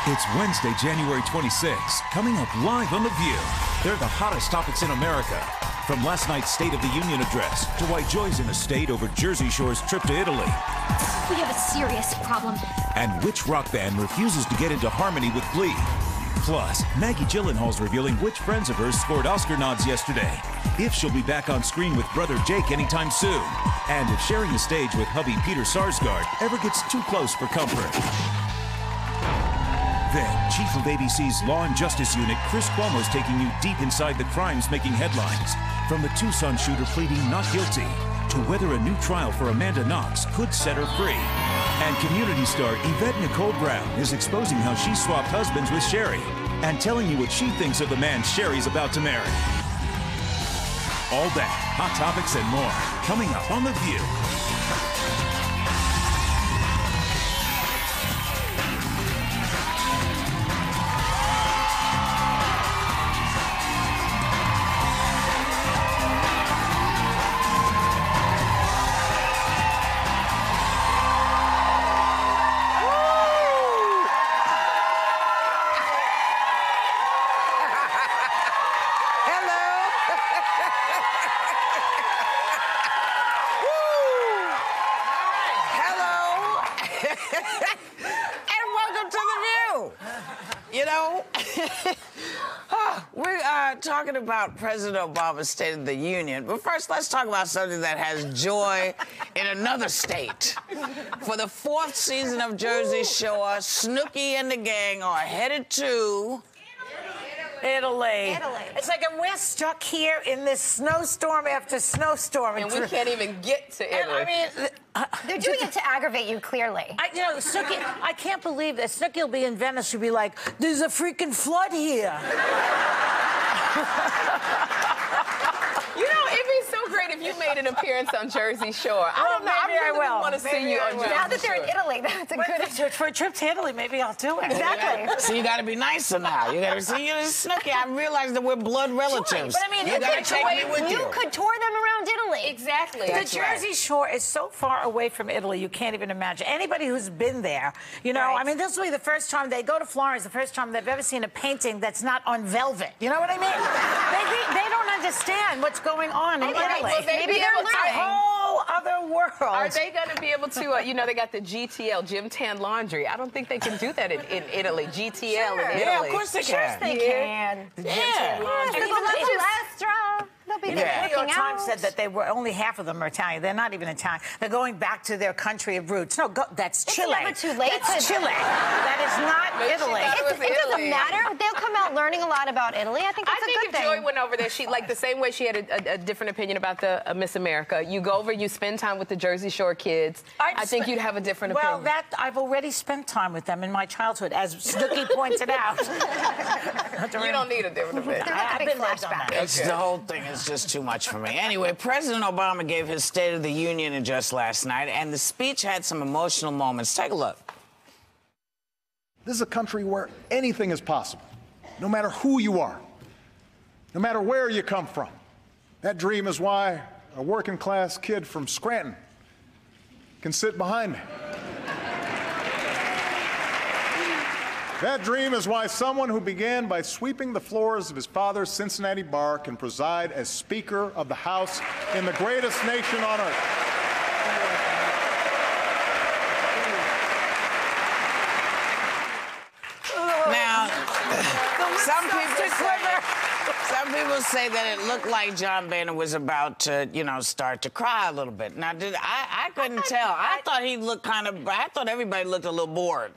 It's Wednesday, January 26th. Coming up live on The View. They're the hottest topics in America. From last night's State of the Union address to why Joy's in a state over Jersey Shore's trip to Italy. We have a serious problem. And which rock band refuses to get into harmony with Glee. Plus, Maggie Gyllenhaal's revealing which friends of hers scored Oscar nods yesterday. If she'll be back on screen with brother Jake anytime soon. And if sharing the stage with hubby Peter Sarsgaard ever gets too close for comfort. Then, Chief of ABC's Law and Justice Unit, Chris Cuomo's taking you deep inside the crimes making headlines. From the Tucson shooter pleading not guilty, to whether a new trial for Amanda Knox could set her free. And community star Yvette Nicole Brown is exposing how she swapped husbands with Sherry and telling you what she thinks of the man Sherry's about to marry. All that, hot topics and more, coming up on The View. Talking about President Obama's State of the Union, but first let's talk about something that has joy in another state. For the fourth season of Jersey Shore, Snooki and the gang are headed to Italy. It's like we're stuck here in this snowstorm after snowstorm. And we can't even get to Italy. I mean, they're doing it to aggravate you, clearly. Snooki, I can't believe that. Snooki will be in Venice. She'll be like, there's a freaking flood here. You know, it'd be so great if you made an appearance on Jersey Shore. I don't know. I really want to see you on Jersey Shore. Now that they're in Italy, that's a good... For a trip to Italy, maybe I'll do it. Exactly. So you got to be nicer now. You got to see, Snooki, I realize that we're blood relatives. But I mean, you got to take me with you. You could tour them around Italy. Exactly. The Jersey Shore is so far away from Italy, you can't even imagine. Anybody who's been there, you know, I mean, this will be the first time they go to Florence, the first time they've ever seen a painting that's not on velvet. You know what I mean? They don't understand what's going on in Italy. Maybe they're learning. A whole other world. Are they going to be able to, you know, they got the GTL, Gym Tan Laundry. I don't think they can do that in Italy. GTL in Italy. Yeah, of course they can. They can. Yeah. They'll be The there New York working Times out. said that they were only half of them are Italian. They're not even Italian. They're going back to their country of roots. No, that's Chile. It's never too late. That's Chile. That is not Italy. It doesn't matter. They'll come out learning a lot about Italy. I think that's a good thing. I think if Joy went over there, she like the same way she had a different opinion about the Miss America. You go over, you spend time with the Jersey Shore kids. I think you'd have a different opinion. Well, I've already spent time with them in my childhood, as Snooki pointed out. You don't need a different opinion. I've been flashback. The whole thing is just too much for me. Anyway, President Obama gave his State of the Union address last night, and the speech had some emotional moments. Take a look. This is a country where anything is possible, no matter who you are, no matter where you come from. That dream is why a working-class kid from Scranton can sit behind me. That dream is why someone who began by sweeping the floors of his father's Cincinnati bar can preside as Speaker of the House in the greatest nation on earth. Now, some people say that it looked like John Boehner was about to, start to cry a little bit. Now, I couldn't tell. I thought he looked I thought everybody looked a little bored.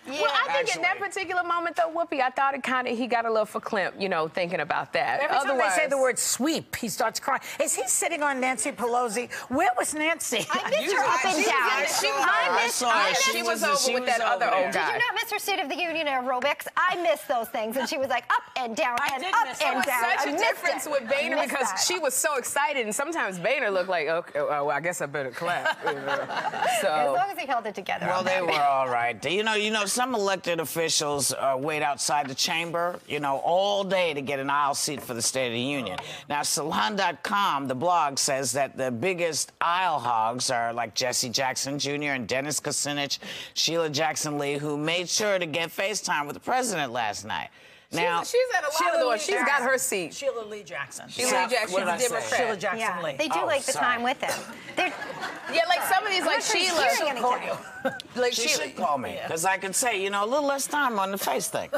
Yeah, well, I think in that particular moment, though, Whoopi, I thought he got a little verklempt, thinking about that. Every time they say the word sweep, he starts crying. Is he sitting on Nancy Pelosi? Where was Nancy? I missed her up and down. She was over with that other old guy. Did you not miss her State of the Union aerobics? I missed those things, and she was like up and down and up and down. Such a difference with Boehner because she was so excited, and sometimes Boehner looked like, okay, well, I guess I better clap. So as long as he held it together. Well, they were all right. some elected officials wait outside the chamber, you know, all day to get an aisle seat for the State of the Union. Now, Salon.com, the blog, says that the biggest aisle hogs are like Jesse Jackson Jr. and Dennis Kucinich, Sheila Jackson Lee, who made sure to get FaceTime with the president last night. Now, she's at a lot of doors. She's got her seat. Sheila Lee Jackson. Sheila Lee Jackson, Democrat. Sheila Jackson Lee. They do like the time with them. Yeah, like some of these, like Sheila. Like she should call me, because I can say, you know, a little less time on the face thing.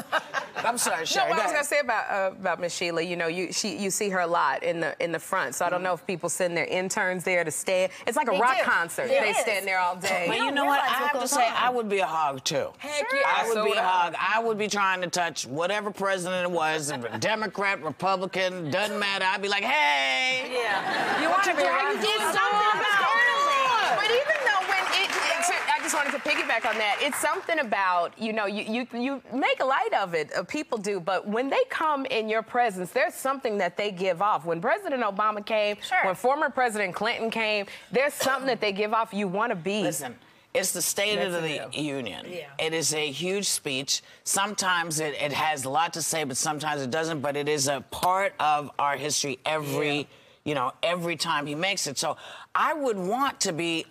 I'm sorry, Sherry. No, what I was gonna say about Miss Sheila, you know, you see her a lot in the front. So I don't know if people send their interns there to stay. It's like a rock concert. They stand there all day. But you know what? I have to say, I would be a hog too. Heck yeah. I would be a hog. I would be trying to touch whatever president it was, Democrat, Republican, doesn't matter. I'd be like, hey. Yeah. You want to be you did something about it. But even though I just wanted to piggyback on that. It's something about, you know, you make a light of it, people do, but when they come in your presence, there's something that they give off. When President Obama came, when former President Clinton came, there's something that they give off you want to be. Listen. It's the State of the Union. Yeah. It is a huge speech. Sometimes it has a lot to say, but sometimes it doesn't. But it is a part of our history every time he makes it. So I would want to be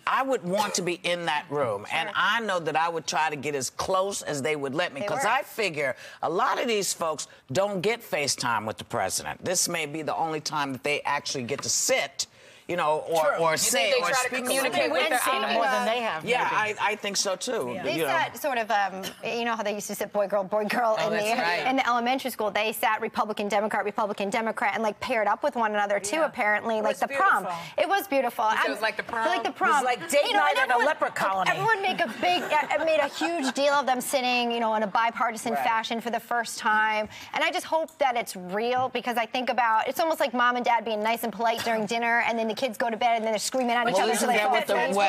in that room. Sure. And I know that I would try to get as close as they would let me. Because I figure a lot of these folks don't get FaceTime with the president. This may be the only time that they actually get to sit, you know, or say or try to communicate with their eyes more than they have. Yeah, I think so too. Yeah. They sat sort of, you know how they used to sit boy girl in the elementary school. They sat Republican Democrat, and like paired up with one another too. Apparently, like the prom. It was beautiful. It was like the prom. Like the prom. It was like date night at a leper colony. Everyone made a huge deal of them sitting, you know, in a bipartisan fashion for the first time. And I just hope that it's real, because I think about it's almost like mom and dad being nice and polite during dinner, and then the kids go to bed and then they're screaming at each other.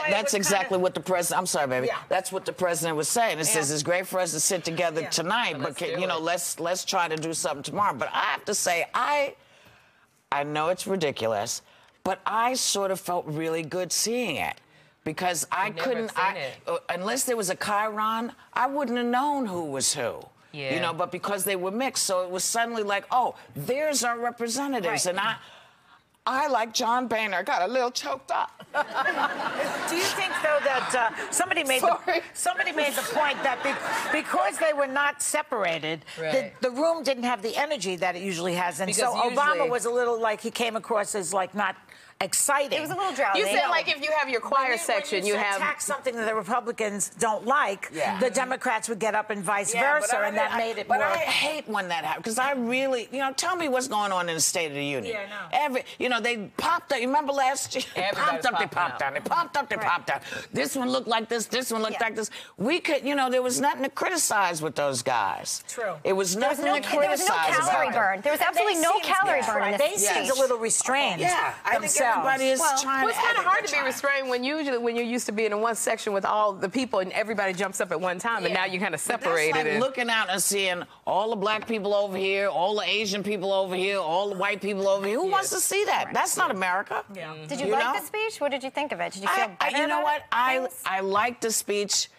That's exactly what the president. I'm sorry, baby. Yeah. That's what the president was saying. It says it's great for us to sit together tonight, but you know, let's try to do something tomorrow. But I have to say, I know it's ridiculous, but I sort of felt really good seeing it. Because unless there was a Chiron, I wouldn't have known who was who. Yeah. You know, but because they were mixed, so it was suddenly like, oh, there's our representatives, and I, like John Boehner, got a little choked up. Do you think, though, that somebody made the point that because they were not separated, the room didn't have the energy that it usually has, and so Obama was a little like he came across as like not exciting. It was a little drowsy. You said like if you have your choir section, you have attack something that the Republicans don't like, the Democrats would get up and vice versa, and that made it work. But I hate when that happens, because I really, you know, tell me what's going on in the State of the Union. Yeah, no. You know, they popped up. You remember last year? They popped up, they popped down. They popped up, they popped down. This one looked like this. This one looked like this. We could, you know, there was nothing to criticize with those guys. True. It was nothing to criticize. There was no calorie burn. There was absolutely no calorie burn in this. They seemed a little restrained. Yeah, I think everybody is trying to. It's kind of hard to be restrained when you're used to being in one section with all the people and everybody jumps up at one time, and now you're kind of separated. That's like looking out and seeing all the black people over here, all the Asian people over here, all the white people over here. Who wants to see that? That's not America. Yeah. Did you like the speech? What did you think of it? Did you feel better? You know what? I liked the speech.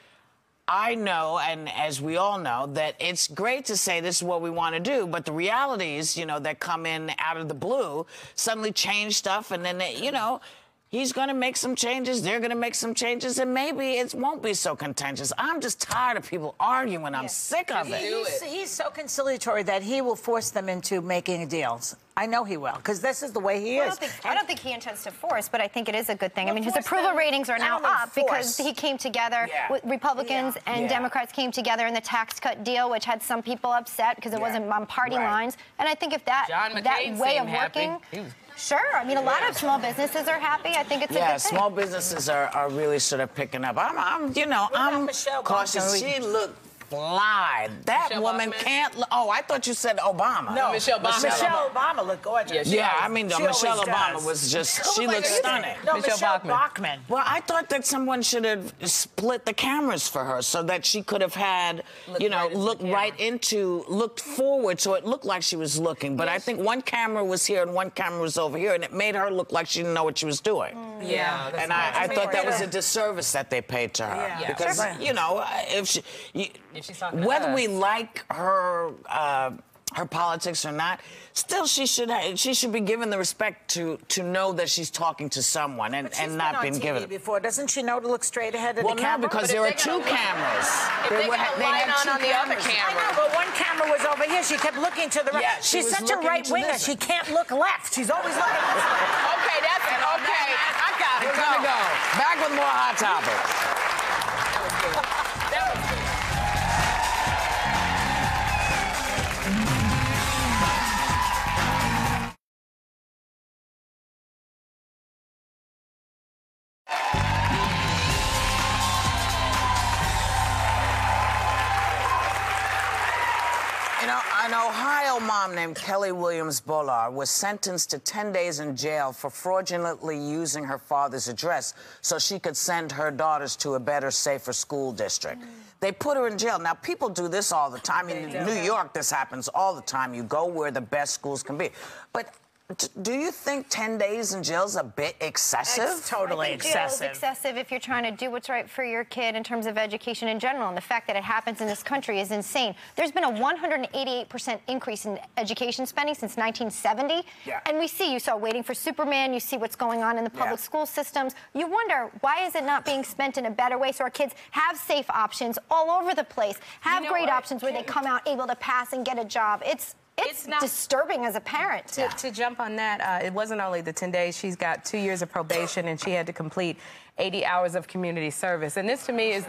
I know, and as we all know, that it's great to say this is what we want to do, but the realities, you know, that come in out of the blue suddenly change stuff, and then, you know, he's going to make some changes, they're going to make some changes, and maybe it won't be so contentious. I'm just tired of people arguing. I'm sick of it. He's so conciliatory that he will force them into making deals. I know he will, because this is the way he is. I don't think he intends to force, but I think it is a good thing. I mean, his approval ratings are now up because he came together with Republicans and Democrats came together in the tax cut deal, which had some people upset because it wasn't on party lines. And I think if that way of working... Sure. I mean, a lot of small businesses are happy. I think it's a good thing. Yeah, small businesses are really sort of picking up. I'm cautious. She looked fly. That woman can't. Oh, I thought you said Obama. No, Michelle Obama. Michelle Obama looked gorgeous. Yeah, I mean, Michelle Obama was just. She looked stunning. No, Michelle Bachmann. Well, I thought that someone should have split the cameras for her so that she could have had, you know, looked forward, so it looked like she was looking. But I think one camera was here and one camera was over here, and it made her look like she didn't know what she was doing. Yeah, and I thought that was a disservice that they paid to her because you know if she's talking to whether us. we like her politics or not, still she should be given the respect to know that she's talking to someone and not been given. Before, doesn't she know to look straight ahead of Well, the camera? no, because there are two cameras. If they got a light on the other camera. I know, but one camera was over here. She kept looking to the right. Yeah, she's such a right winger. She can't look left. She's always looking this way. Okay, that's it. Okay, I got it. We're gonna go. Back with more Hot Topics. That was good. You know, an Ohio mom named Kelly Williams Bullard was sentenced to 10 days in jail for fraudulently using her father's address so she could send her daughters to a better, safer school district. They put her in jail. Now, people do this all the time. In New York, this happens all the time. You go where the best schools can be. But do you think 10 days in jail is a bit excessive? It's totally excessive. It's excessive if you're trying to do what's right for your kid in terms of education in general. And the fact that it happens in this country is insane. There's been a 188% increase in education spending since 1970. Yeah. And we see, you saw Waiting for Superman, you see what's going on in the public school systems. You wonder, why is it not being spent in a better way so our kids have safe options all over the place, have great options where they come out able to pass and get a job? It's not disturbing as a parent. To jump on that, it wasn't only the 10 days. She's got 2 years of probation, and she had to complete 80 hours of community service. And this, to me,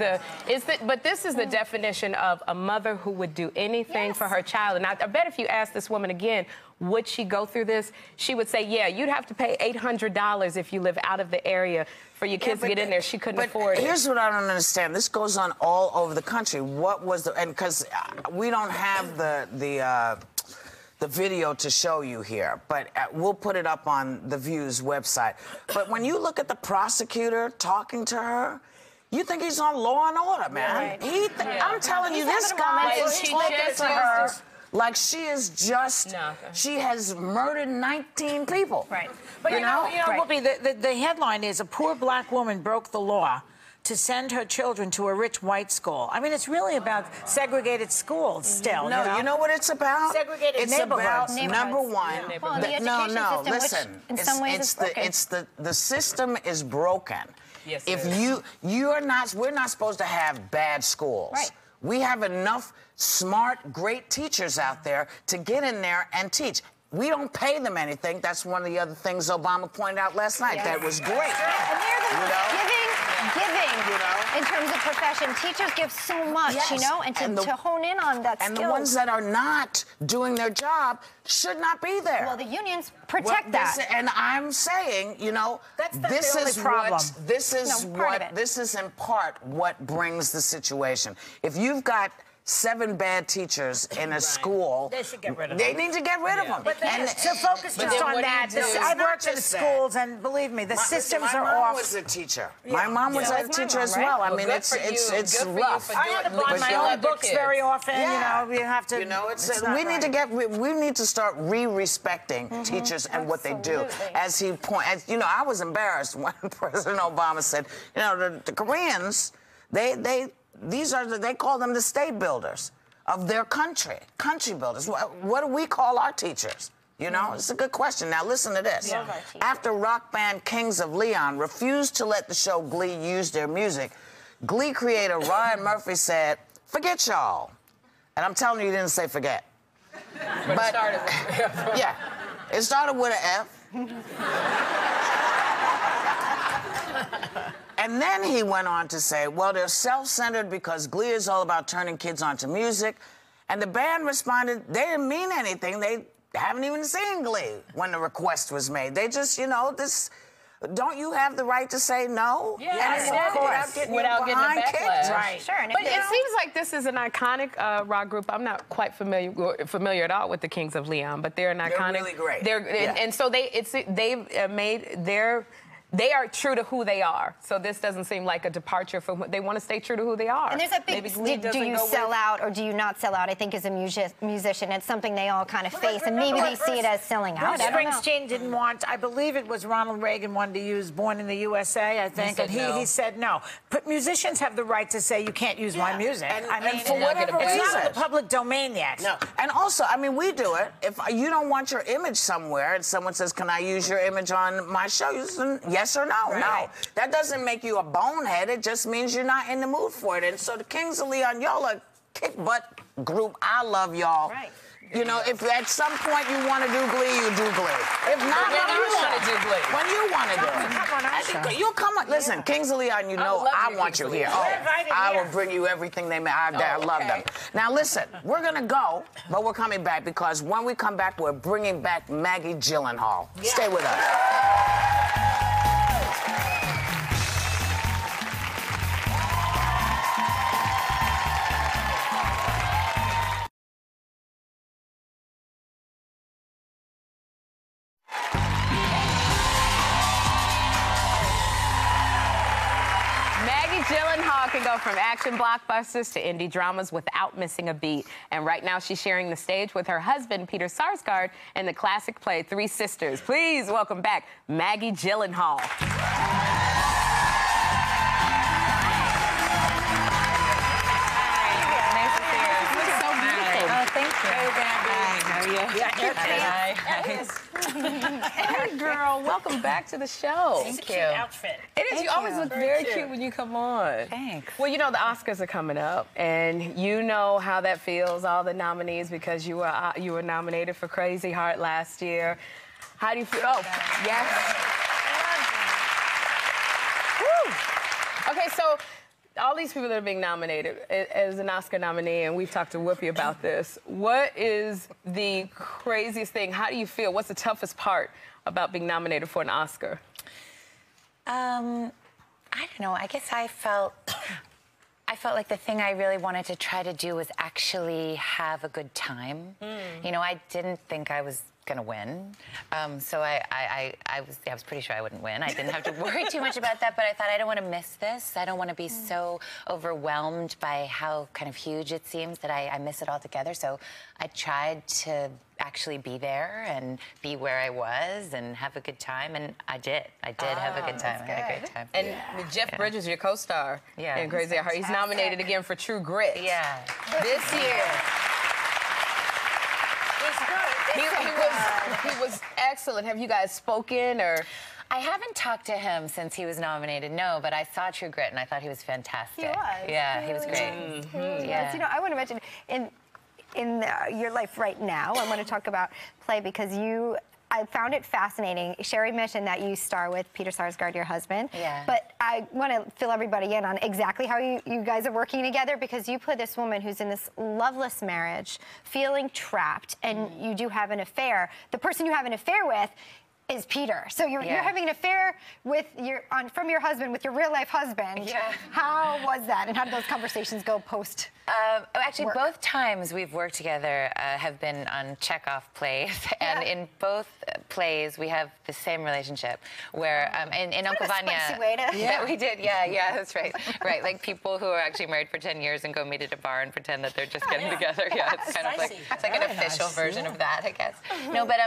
but this is the definition of a mother who would do anything for her child. And I bet if you ask this woman again, would she go through this? She would say, yeah, you'd have to pay $800 if you live out of the area for your kids to get in there. She couldn't afford it. Here's what I don't understand. This goes on all over the country. What was the... And because we don't have the video to show you here, but we'll put it up on The View's website. But when you look at the prosecutor talking to her, you think he's on Law and Order, man. Right. I'm telling you, this guy is talking to her like she is just... She has murdered 19 people. Right. But you know, Whoopi, the headline is, a poor black woman broke the law to send her children to a rich white school. I mean, it's really about segregated schools still. No, you know what it's about? Segregated neighborhoods. It's about, number one... Well, the education system, listen. Which in some ways is broken. The system is broken. Yes, if we're not supposed to have bad schools. Right. We have enough smart, great teachers out there to get in there and teach. We don't pay them anything. That's one of the other things Obama pointed out last night. That was great. And they're giving, in terms of profession. Teachers give so much, and to hone in on that And the ones that are not doing their job should not be there. Well, the unions protect that. And I'm saying, this is in part what brings the situation. If you've got 7 bad teachers in a school, they should get rid of them. They need to get rid of them. But to focus just on that, I've worked in schools, and believe me, the systems are off. My mom was a teacher. My mom was a teacher as well. I mean, it's rough. I had to buy my own books very often. You have to. We need to start re-respecting teachers and what they do. As he pointed, I was embarrassed when President Obama said, the Koreans, they call them the state builders of their country builders. What do we call our teachers? It's a good question. Now listen to this. After rock band Kings of Leon refused to let the show Glee use their music, Glee creator Ryan Murphy said, "Forget y'all." And I'm telling you, he didn't say forget. But it started with an F. Yeah, it started with an F. And then he went on to say, well, they're self-centered because Glee is all about turning kids onto music. And the band responded, they didn't mean anything. They haven't even seen Glee when the request was made. They just, don't you have the right to say no? Yes, of course. Without getting a backlash. Right. Sure. But it seems like this is an iconic rock group. I'm not quite familiar at all with the Kings of Leon, but they're an iconic. They're really great. And so they've made they are true to who they are. So this doesn't seem like a departure from what they want to stay true to who they are. And there's a big, do you sell out or do you not sell out? I think as a musician, it's something they all kind of face, and maybe they see it as selling out. Bruce Springsteen didn't want, I believe it was Ronald Reagan wanted to use Born in the USA, I think, and he said no. But musicians have the right to say you can't use my music. And, I mean, for whatever reason. It's not in the public domain yet. No. And also, I mean, we do it. If you don't want your image somewhere and someone says, can I use your image on my show? You say, yes or no? Right. No. That doesn't make you a bonehead. It just means you're not in the mood for it. And so the Kings of Leon, y'all are kick-butt group. I love y'all. Right. You know, if at some point you want to do Glee, you do Glee. If not, when you want to do Glee. When you want to do it. Come on our show. You'll come on. Listen, Kings of Leon, you know I want you here. Oh, I will bring you everything they make. I love them. Now, listen, we're going to go, but we're coming back because when we come back, we're bringing back Maggie Gyllenhaal. Yeah. Stay with us. Gyllenhaal can go from action blockbusters to indie dramas without missing a beat. And right now she's sharing the stage with her husband, Peter Sarsgaard, in the classic play Three Sisters. Please welcome back Maggie Gyllenhaal. Hey, girl, welcome back to the show. Thank you. Outfit. It is. You always look very cute when you come on. Thanks. Well, you know, the Oscars are coming up, and you know how that feels, all the nominees, because you were nominated for Crazy Heart last year. How do you feel? Oh, yes. Woo. Okay, so all these people that are being nominated as an Oscar nominee, and we've talked to Whoopi about this, what is the craziest thing? How do you feel? What's the toughest part about being nominated for an Oscar? I don't know. I guess I felt like the thing I really wanted to try to do was actually have a good time. You know, I didn't think I was gonna win, so I was pretty sure I wouldn't win. I didn't have to worry too much about that, but I thought I don't want to miss this. I don't want to be so overwhelmed by how kind of huge it seems that I miss it altogether. So I tried to actually be there and be where I was and have a good time, and I did. I did have a good time. I had a great time. And Jeff Bridges, your co-star in Crazy Heart, he's nominated again for True Grit. Yeah. This year. He was excellent. Have you guys spoken or? I haven't talked to him since he was nominated, no, but I saw True Grit and I thought he was fantastic. He was. Yeah, he was great. Yes, you know, I want to mention in your life right now, I want to talk about play because I found it fascinating. Sherry mentioned that you star with Peter Sarsgaard, your husband. Yeah. But I want to fill everybody in on exactly how you guys are working together because you put this woman who's in this loveless marriage, feeling trapped, and you do have an affair. The person you have an affair with is Peter. So you're having an affair with from your husband with your real life husband. Yeah. How was that, and how did those conversations go post? Actually, both times we've worked together have been on Chekhov plays, and in both plays we have the same relationship. Where in Uncle Vanya, that we did, yeah, that's right, right. Like people who are actually married for 10 years and go meet at a bar and pretend that they're just getting together. Yeah, it's kind of like an official version of that, I guess. No, but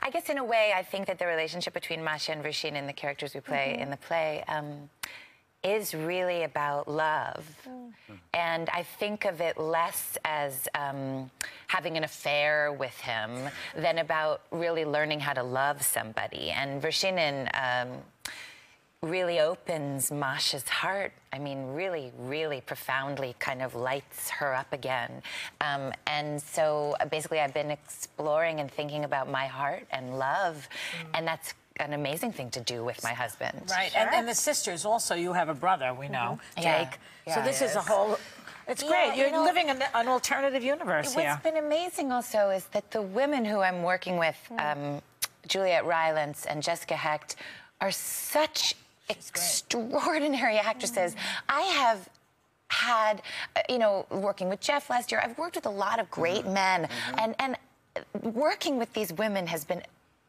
I guess in a way, I think that the relationship between Masha and Vrishine and the characters we play in the play is really about love. And I think of it less as having an affair with him than about really learning how to love somebody. And Vrishine really opens Masha's heart. I mean, really, really profoundly kind of lights her up again. And so basically I've been exploring and thinking about my heart and love, and that's an amazing thing to do with my husband. Right, and the sisters also, you have a brother, we know, Jake. Yeah. So this is a whole, it's great. You're living in an alternative universe here. What's been amazing also is that the women who I'm working with, Juliette Rylance and Jessica Hecht, are such extraordinary actresses. I have had, you know, working with Jeff last year, I've worked with a lot of great men, and working with these women has been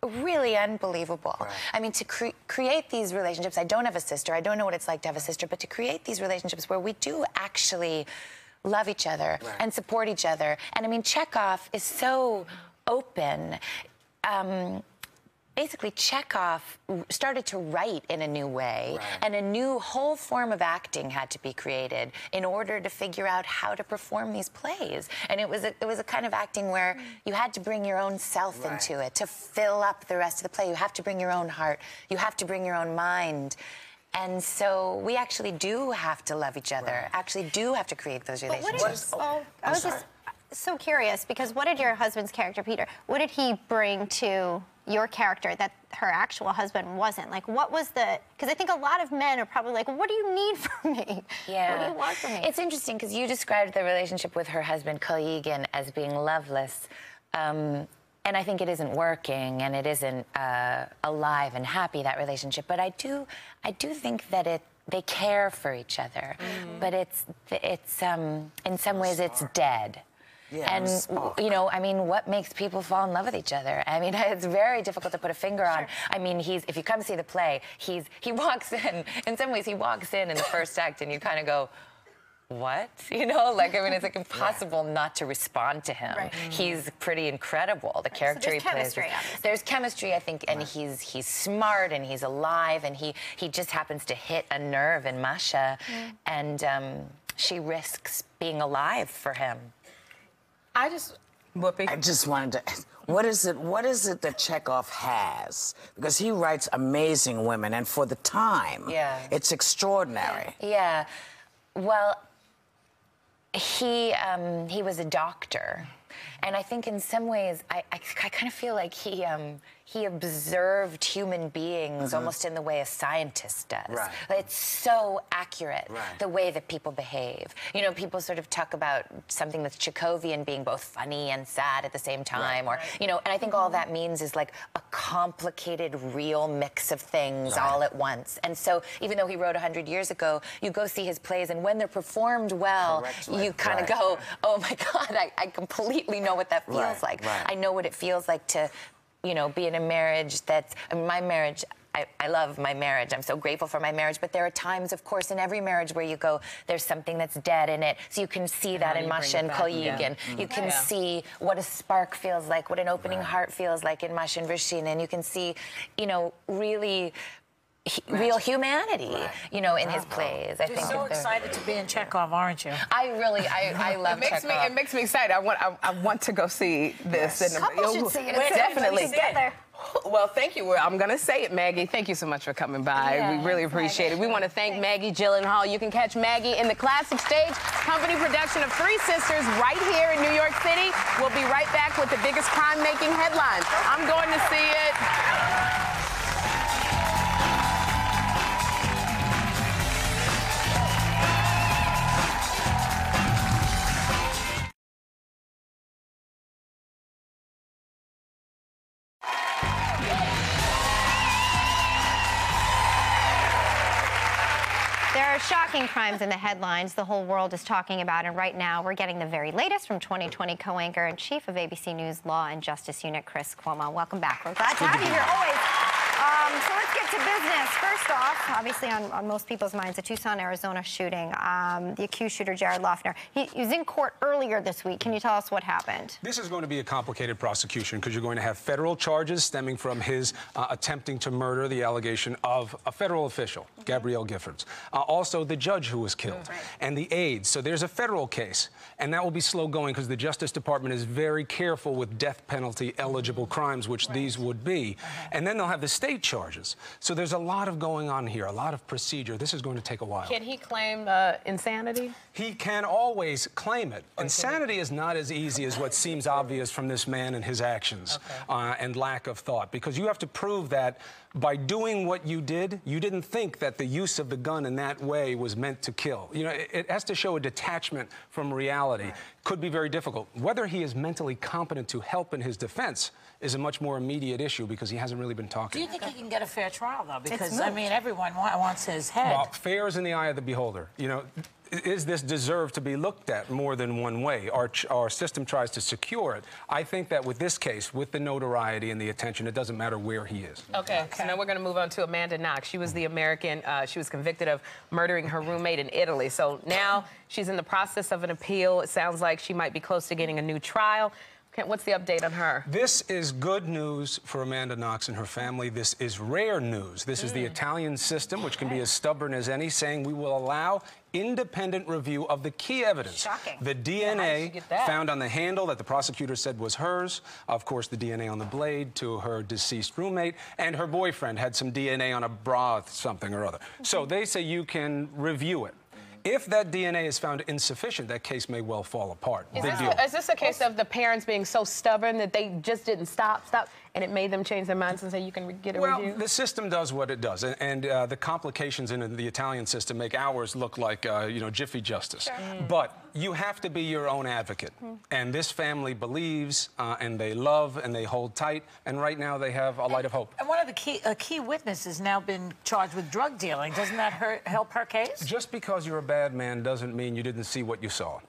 really unbelievable. Right. I mean, to create these relationships, I don't have a sister, I don't know what it's like to have a sister, but to create these relationships where we do actually love each other and support each other. And I mean, Chekhov is so open. Basically, Chekhov started to write in a new way, and a new whole form of acting had to be created in order to figure out how to perform these plays. And it was a kind of acting where you had to bring your own self into it to fill up the rest of the play. You have to bring your own heart. You have to bring your own mind. And so we actually do have to love each other, actually do have to create those relationships. I was just so curious, because what did your husband's character, Peter, what did he bring to your character that her actual husband wasn't? Like, what was the... Because I think a lot of men are probably like, what do you need from me? Yeah. What do you want from me? It's interesting, because you described the relationship with her husband, Kolyigin, as being loveless. And I think it isn't working, and it isn't alive and happy, that relationship. But I do think that they care for each other. But it's in some ways, it's dead. Yeah, and, you know, I mean, what makes people fall in love with each other? I mean, it's very difficult to put a finger on. I mean, if you come see the play, he walks in some ways, he walks in the first act, and you kind of go, what? You know, like, I mean, it's like impossible not to respond to him. He's pretty incredible. The character he plays. There's chemistry, I think, and he's smart, and he's alive, and he just happens to hit a nerve in Masha, and she risks being alive for him. I just wanted to. What is it that Chekhov has? Because he writes amazing women, and for the time, it's extraordinary. Yeah. Well, he was a doctor, and I think in some ways I kind of feel like he observed human beings almost in the way a scientist does. It's so accurate, the way that people behave. You know, people sort of talk about something that's Chekhovian being both funny and sad at the same time, or, you know, and I think all that means is like a complicated, real mix of things all at once. And so even though he wrote 100 years ago, you go see his plays, and when they're performed well, you kind of go, oh my God, I completely know what that feels like. I know what it feels like to, you know, be in a marriage that's... my marriage, I love my marriage. I'm so grateful for my marriage. But there are times, of course, in every marriage where you go, there's something that's dead in it. So you can see that in Masha and Kolyigin. You can see what a spark feels like, what an opening heart feels like in Masha and Vershinin. And you can see, you know, really... real humanity, you know, in his plays. I think you're so excited to be in Chekhov, aren't you? I love Chekhov. It makes me excited. I want to go see this. And couples should see it. Definitely. Together. Well, thank you. I'm going to say it, Maggie. Thank you so much for coming by. We really appreciate it. We want to thank Maggie Gyllenhaal. You can catch Maggie in the Classic Stage company production of Three Sisters right here in New York City. We'll be right back with the biggest crime-making headlines. I'm going to see it. There are shocking crimes in the headlines the whole world is talking about, and right now we're getting the very latest from 2020 co-anchor and chief of ABC News Law and Justice Unit, Chris Cuomo. Welcome back. We're glad to have you here always. So let's get to business. First off, obviously on most people's minds, the Tucson, Arizona shooting. The accused shooter, Jared Loughner, he was in court earlier this week. Can you tell us what happened? This is going to be a complicated prosecution because you're going to have federal charges stemming from his attempting to murder, the allegation of a federal official, Gabrielle Giffords. Also, the judge who was killed, and the aides. So there's a federal case, and that will be slow going because the Justice Department is very careful with death penalty eligible crimes, which these would be. And then they'll have the state charges. So there's a lot of going on here, a lot of procedure. This is going to take a while. Can he claim insanity? He can always claim it. Insanity is not as easy as what seems obvious from this man and his actions and lack of thought, because you have to prove that by doing what you did, you didn't think that the use of the gun in that way was meant to kill. You know, it has to show a detachment from reality. Could be very difficult. Whether he is mentally competent to help in his defense is a much more immediate issue because he hasn't really been talking. Do you think he can get a fair trial, though? Because, I mean, everyone wants his head. Well, fair is in the eye of the beholder. You know, is this deserve to be looked at more than one way? Our system tries to secure it. I think that with this case, with the notoriety and the attention, it doesn't matter where he is. Okay. So now we're going to move on to Amanda Knox. She was the American, she was convicted of murdering her roommate in Italy. So now she's in the process of an appeal. It sounds like she might be close to getting a new trial. Okay, what's the update on her? This is good news for Amanda Knox and her family. This is rare news. This is the Italian system, which can be as stubborn as any, saying we will allow independent review of the key evidence. Shocking. The DNA found on the handle that the prosecutor said was hers. Of course, the DNA on the blade to her deceased roommate. And her boyfriend had some DNA on a bra, something or other. So they say you can review it. If that DNA is found insufficient, that case may well fall apart. Is this a case of the parents being so stubborn that they just didn't stop, and it made them change their minds and say you can get a review? Well, the system does what it does, and the complications in the Italian system make ours look like, you know, jiffy justice. Sure. But you have to be your own advocate, and this family believes, and they love, and they hold tight, and right now they have a light of hope. And one of the key witness has now been charged with drug dealing. Doesn't that help her case? Just because you're a bad man doesn't mean you didn't see what you saw.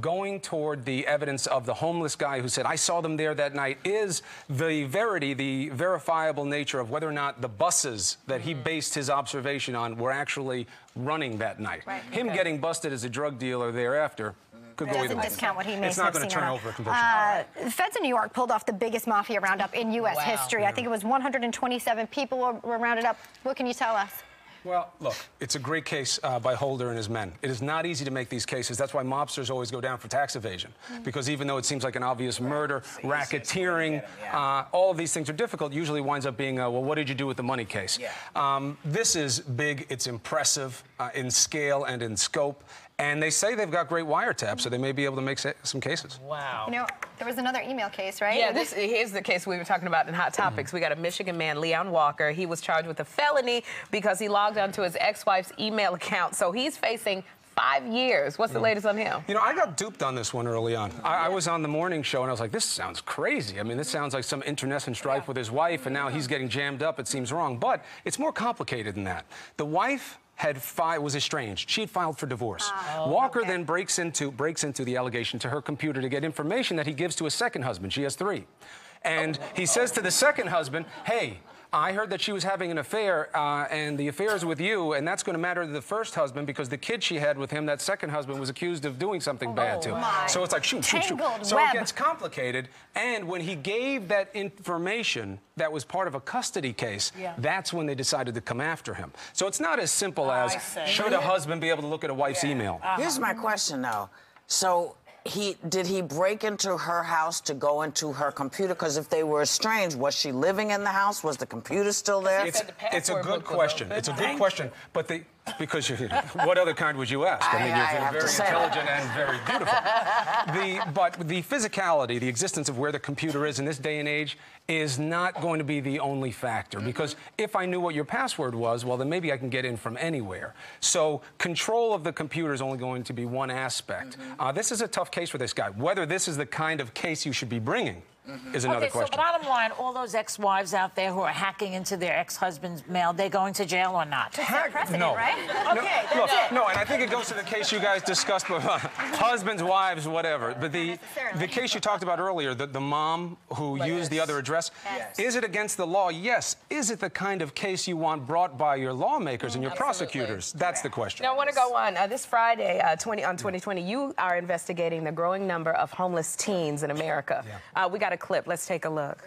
Going toward the evidence of the homeless guy who said, I saw them there that night, is the verity, the verifiable nature of whether or not the buses that he based his observation on were actually running that night. Right. Him getting busted as a drug dealer thereafter could go either way. Doesn't discount what he may It's not going to turn over a conviction. The feds in New York pulled off the biggest mafia roundup in U.S. history. I think it was 127 people were rounded up. What can you tell us? Well, look, it's a great case by Holder and his men. It is not easy to make these cases. That's why mobsters always go down for tax evasion. Because even though it seems like an obvious murder, racketeering, all of these things are difficult, usually winds up being, well, what did you do with the money case? This is big, it's impressive in scale and in scope. And they say they've got great wiretaps, so they may be able to make some cases. Wow. You know, there was another email case, right? Yeah, here's the case we were talking about in Hot Topics. We got a Michigan man, Leon Walker. He was charged with a felony because he logged onto his ex-wife's email account. So he's facing 5 years. What's the latest on him? You know, I got duped on this one early on. I was on the morning show, and I was like, this sounds crazy. I mean, this sounds like some internecine strife with his wife, and now he's getting jammed up. It seems wrong. But it's more complicated than that. The wife was estranged. She had filed for divorce. Walker then breaks into the allegation to her computer to get information that he gives to a second husband. She has 3. And he says to the second husband, hey, I heard that she was having an affair, and the affair is with you, and that's going to matter to the first husband because the kid she had with him, that second husband, was accused of doing something bad to. So it's like, shoot. So it gets complicated, and when he gave that information that was part of a custody case, that's when they decided to come after him. So it's not as simple as, should a husband be able to look at a wife's email? Here's my question, though. So did he break into her house to go into her computer? Because if they were estranged, was she living in the house? Was the computer still there? It's a good question. It's a good question. But because what other kind would you ask? I mean, you're very intelligent and very beautiful. But the physicality, the existence of where the computer is in this day and age is not going to be the only factor. Because if I knew what your password was, well, then maybe I can get in from anywhere. So control of the computer is only going to be one aspect. This is a tough case for this guy. Whether this is the kind of case you should be bringing is another question. So bottom line, all those ex-wives out there who are hacking into their ex-husband's mail, they going to jail or not? No. Right? Okay, that's it. No, and I think it goes to the case you guys discussed, husbands, wives, whatever. But the case you talked about earlier, the mom who used the other address, is it against the law? Yes. Is it the kind of case you want brought by your lawmakers and your prosecutors? That's the question. Now, I want to go on. This Friday, on 2020, you are investigating the growing number of homeless teens in America. We got a clip. Let's take a look.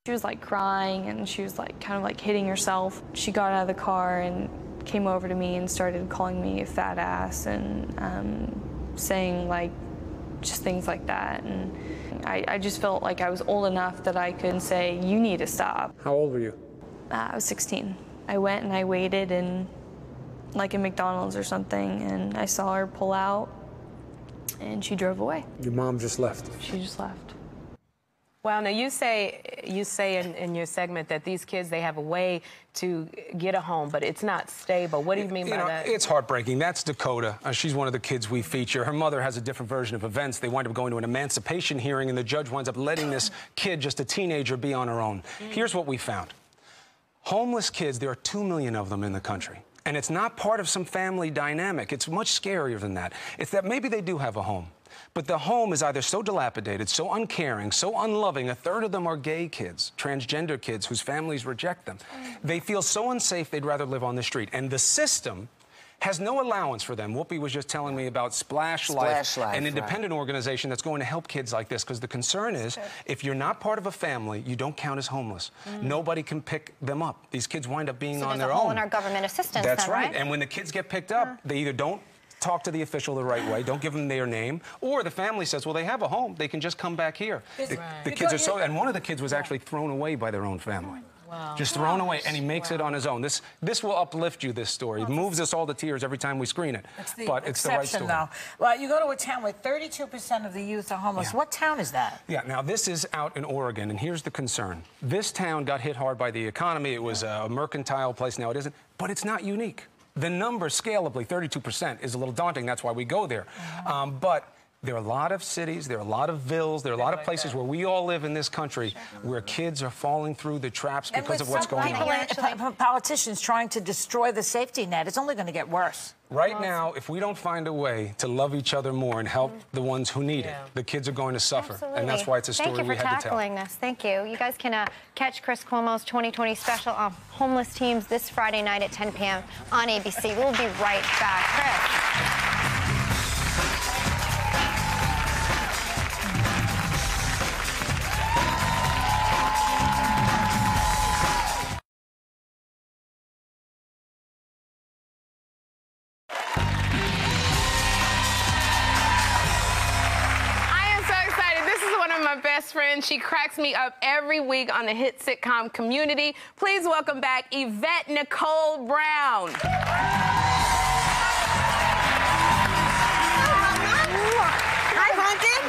She was like crying and she was like kind of like hitting herself. She got out of the car and came over to me and started calling me a fat ass and saying like just things like that. And I just felt like I was old enough that I could say, you need to stop. How old were you? I was 16. I went and I waited in like a McDonald's or something, and I saw her pull out and she drove away. Your mom just left. She just left. Well, now you say in your segment that these kids, they have a way to get a home, but it's not stable. What do you mean by that? It's heartbreaking. That's Dakota. She's one of the kids we feature. Her mother has a different version of events. They wind up going to an emancipation hearing, and the judge winds up letting this kid, just a teenager, be on her own. Here's what we found. Homeless kids, there are 2 million of them in the country. And it's not part of some family dynamic. It's much scarier than that. It's that maybe they do have a home. But the home is either so dilapidated, so uncaring, so unloving. A third of them are gay kids, transgender kids whose families reject them. They feel so unsafe they'd rather live on the street. And the system has no allowance for them. Whoopi was just telling me about Splash Life, an independent organization that's going to help kids like this, because the concern is if you're not part of a family, you don't count as homeless. Nobody can pick them up. These kids wind up being on their own. There's a hole in our government assistance. That's then, right. And when the kids get picked up, they either don't talk to the official the right way, don't give them their name, or the family says, well, they have a home, they can just come back here. The kids are so, and one of the kids was actually thrown away by their own family. Wow. Just thrown away, and he makes it on his own. This will uplift you, this story. It moves us all to tears every time we screen it. But it's the right story. Though. Well, you go to a town where 32% of the youth are homeless. What town is that? Yeah, now this is out in Oregon, and here's the concern. This town got hit hard by the economy. It was a mercantile place, now it isn't, but it's not unique. The number, scalably, 32%, is a little daunting. That's why we go there. But there are a lot of cities, there are a lot of villas, there are a lot of places where we all live in this country where kids are falling through the traps because of what's going on. Politicians trying to destroy the safety net, it's only going to get worse. Right now, if we don't find a way to love each other more and help the ones who need it, the kids are going to suffer. Absolutely. And that's why it's a story we had to tell. Thank you for tackling this. Thank you. You guys can catch Chris Cuomo's 2020 special on homeless teams this Friday night at 10 p.m. on ABC. We'll be right back. Chris. Friend. She cracks me up every week on the hit sitcom Community. Please welcome back Yvette Nicole Brown. Hi, Pumpkin.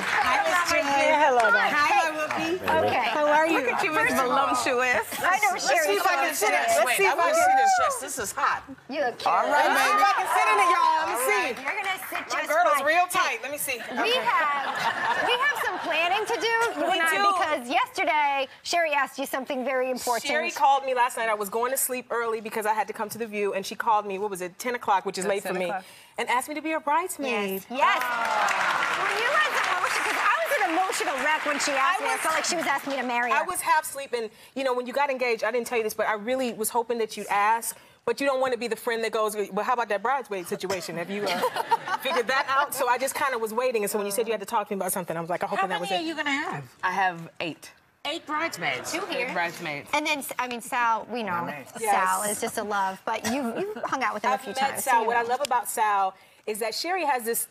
Hi, Miss J. Hello, there. Hi, Whoopi. Okay. How are you? Look at you, Miss Voluptuous. I know, Sherry. Let's see if I can sit in. Let's see if I can see this dress. This is hot. You look cute. All right, baby. Let's see if I can sit in it, y'all. Let me see. You're going to sit just My girdle's fine. real tight. Let me see. We have some planning to do, you and I, because yesterday Sherry asked you something very important. Sherry called me last night. I was going to sleep early because I had to come to The View, and she called me, what was it, 10 o'clock, which is late for me, and asked me to be her bridesmaid. Yes. Were you as emotional? Because I was an emotional wreck when she asked me. I felt like she was asking me to marry her. I was half sleeping. You know, when you got engaged, I didn't tell you this, but I really was hoping that you'd ask. But you don't want to be the friend that goes, well, how about that bridesmaid situation? Have you figured that out? So I just kind of was waiting. And so when you said you had to talk to me about something, I was like, I hope that was it. How many are you going to have? I have 8. 8 bridesmaids. 2 here. 8 bridesmaids. And then, I mean, Sal, we know. Sal is just a love. But you hung out with him a few times. Sal. What I love about Sal is that Sherry has this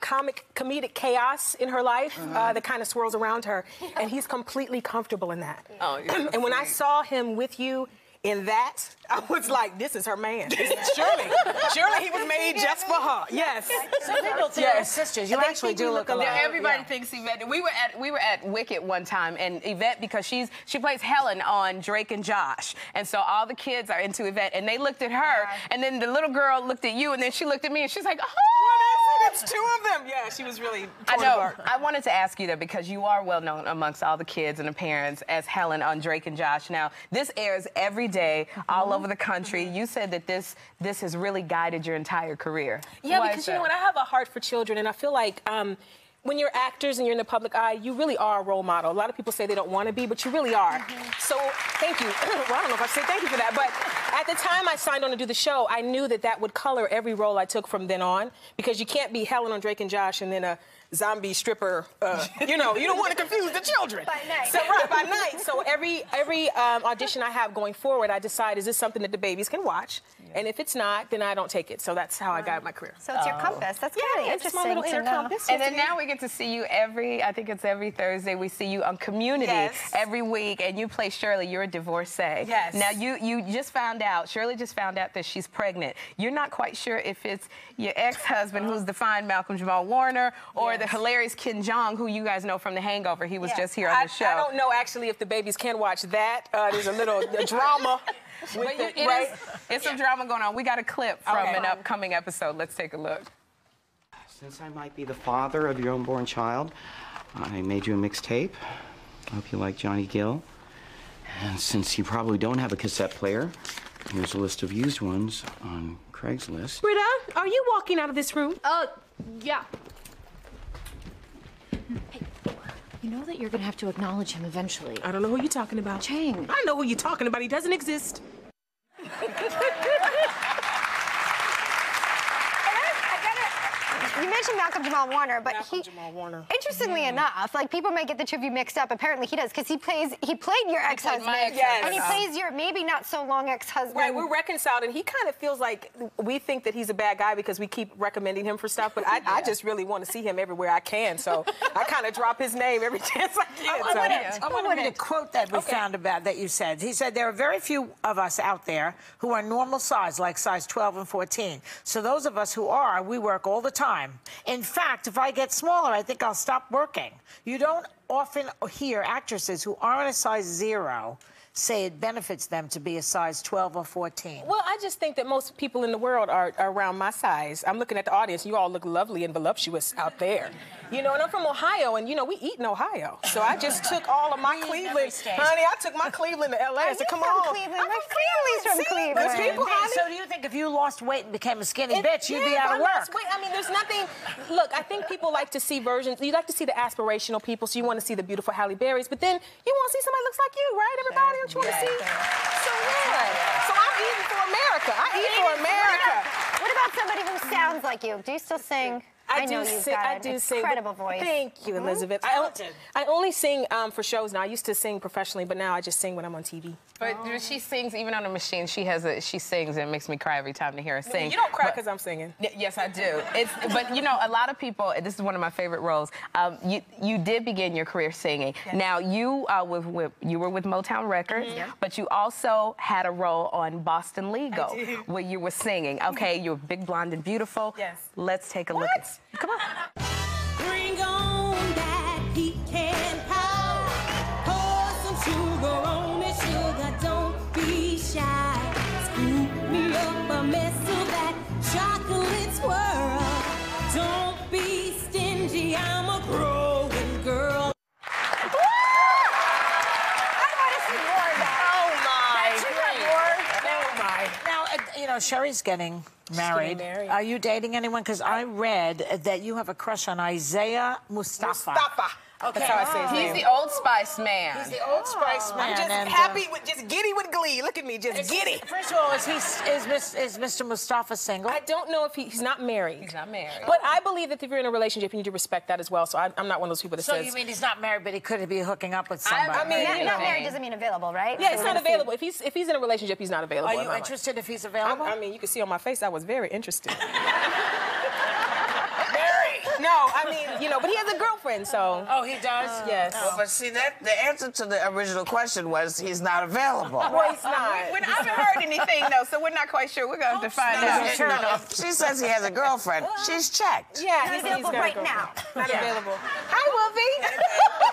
comedic chaos in her life that kind of swirls around her. And he's completely comfortable in that. Oh, yeah. And when I saw him with you in that, I was like, this is her man. This is Shirley. Shirley, he was made just for her. Yes. So people think you're sisters. You actually do look alike. Everybody thinks Yvette. We were at Wicked one time, and Yvette, because she plays Helen on Drake and Josh, and so all the kids are into Yvette, and they looked at her, and then the little girl looked at you, and then she looked at me, and she's like, oh. It's 2 of them. Yeah, she was really I know. I wanted to ask you that because you are well known amongst all the kids and the parents as Helen on Drake and Josh. Now, this airs every day all over the country. You said that this has really guided your entire career. Yeah, because you know what? I have a heart for children, and I feel like when you're actors and you're in the public eye, you really are a role model. A lot of people say they don't want to be, but you really are. So thank you. Well, I don't know if I should say thank you for that, but at the time I signed on to do the show, I knew that would color every role I took from then on, because you can't be Helen on Drake and Josh and then a zombie stripper. You know, you don't want to confuse the children. By night. So by night. So every audition I have going forward, I decide, is this something that the babies can watch? And if it's not, then I don't take it. So that's how I got my career. So it's your compass. That's really interesting. It's my little inner compass. And then now we get to see you I think it's every Thursday, we see you on Community every week, and you play Shirley. You're a divorcee. Yes. Now, you just found out, Shirley just found out that she's pregnant. You're not quite sure if it's your ex-husband, who's the fine Malcolm Jamal Warner, or the hilarious Ken Jeong, who you guys know from The Hangover. He was just here on the show. I don't know, actually, if the babies can watch that. There's a little drama. It's some drama going on. We got a clip from an upcoming episode. Let's take a look. Since I might be the father of your unborn child, I made you a mixtape. I hope you like Johnny Gill. And since you probably don't have a cassette player, Here's a list of used ones on Craigslist. Britta, are you walking out of this room? Yeah. Hey, you know that you're gonna have to acknowledge him eventually. I don't know who you're talking about. Chang. I know who you're talking about. He doesn't exist. You mentioned Malcolm Jamal Warner, but Jamal Warner. Interestingly enough, like people might get the two of you mixed up. Apparently, he does because he played your ex-husband, and he plays your maybe not so long ex-husband. Right, we're reconciled, and he kind of feels like we think that he's a bad guy because we keep recommending him for stuff. But I just really want to see him everywhere I can, so I kind of drop his name every chance I get. I want to read a quote that we found about that you said. He said, there are very few of us out there who are normal size, like size 12 and 14. So those of us who are, we work all the time. In fact, if I get smaller, I think I'll stop working. You don't often hear actresses who aren't a size 0 say it benefits them to be a size 12 or 14. Well, I just think that most people in the world are around my size. I'm looking at the audience. You all look lovely and voluptuous out there. You know, and I'm from Ohio, and, you know, we eat in Ohio. So I just took all of my Cleveland. Honey, I took my Cleveland to L.A. I said, come on. Cleveland? My family's from Cleveland. People, honey. So do you think if you lost weight and became a skinny bitch, you'd be out of work? I mean, there's nothing. Look, I think people like to see versions. You like to see the aspirational people, so you want to see the beautiful Halle Berrys, but then you want to see somebody who looks like you, right? Everybody, don't you want to see? So, yeah. So I'm eating for America. I eat for America. What about somebody who sounds like you? Do you still sing? I know you've got an incredible voice. Thank you, Elizabeth. I only sing for shows now. I used to sing professionally, but now I just sing when I'm on TV. But she sings, even on a machine, she sings, and it makes me cry every time to hear her sing. You don't cry because I'm singing. Yes, I do. But, you know, a lot of people, and this is one of my favorite roles, you did begin your career singing. Yes. Now, you were with Motown Records, but you also had a role on Boston Legal, where you were singing. Okay, you're big, blonde, and beautiful. Yes. Let's take a look. Come on. Bring on that pecan pie. Pour some sugar on it, sugar, don't be shy. Scoop me up a mess of that chocolate swirl. Don't be stingy, I'm a growing girl. You know, Sherry's getting married. Are you dating anyone? Because I read that you have a crush on Isaiah Mustafa. Okay. That's how I say his name. He's the Old Spice man. He's the Old Spice man. I'm just happy, just giddy with glee. Look at me, just giddy. First of all, is Mr. Mustafa single? I don't know if he's not married. He's not married. But I believe that if you're in a relationship, you need to respect that as well. So I'm not one of those people that says. So you mean he's not married, but he could be hooking up with somebody? I mean, not married doesn't mean available, right? Yeah, it's not available. If he's in a relationship, he's not available. Are you interested if he's available? I mean, you can see on my face I was very interested. No, I mean, you know, but he has a girlfriend, so. Oh, he does? Yes. Well, but see, the answer to the original question was he's not available. Well, he's not. I haven't heard anything, though, so we're not quite sure. We're going to have to find out. No, she says he has a girlfriend. She's checked. Yeah, he's available right now. Not available. Hi, Whoopi.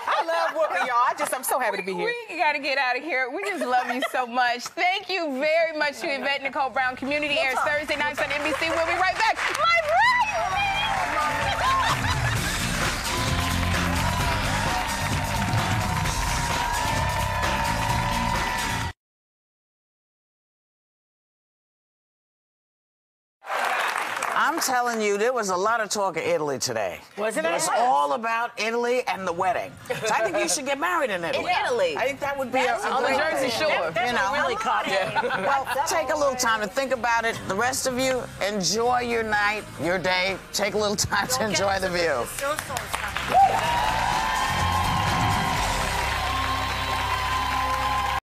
I love Whoopi, y'all. I'm so happy to be here. We got to get out of here. We just love you so much. Thank you very much to Yvette Nicole Brown. Community airs Thursday nights on NBC. We'll be right back. My bride! I'm telling you, there was a lot of talk of Italy today. Wasn't it? It was all about Italy and the wedding. So I think you should get married in Italy. In Italy? I think that would be a on the great Jersey thing. Shore. You know, really caught Well, take a little time to think about it. The rest of you, enjoy your night, your day. Take a little time to enjoy the view.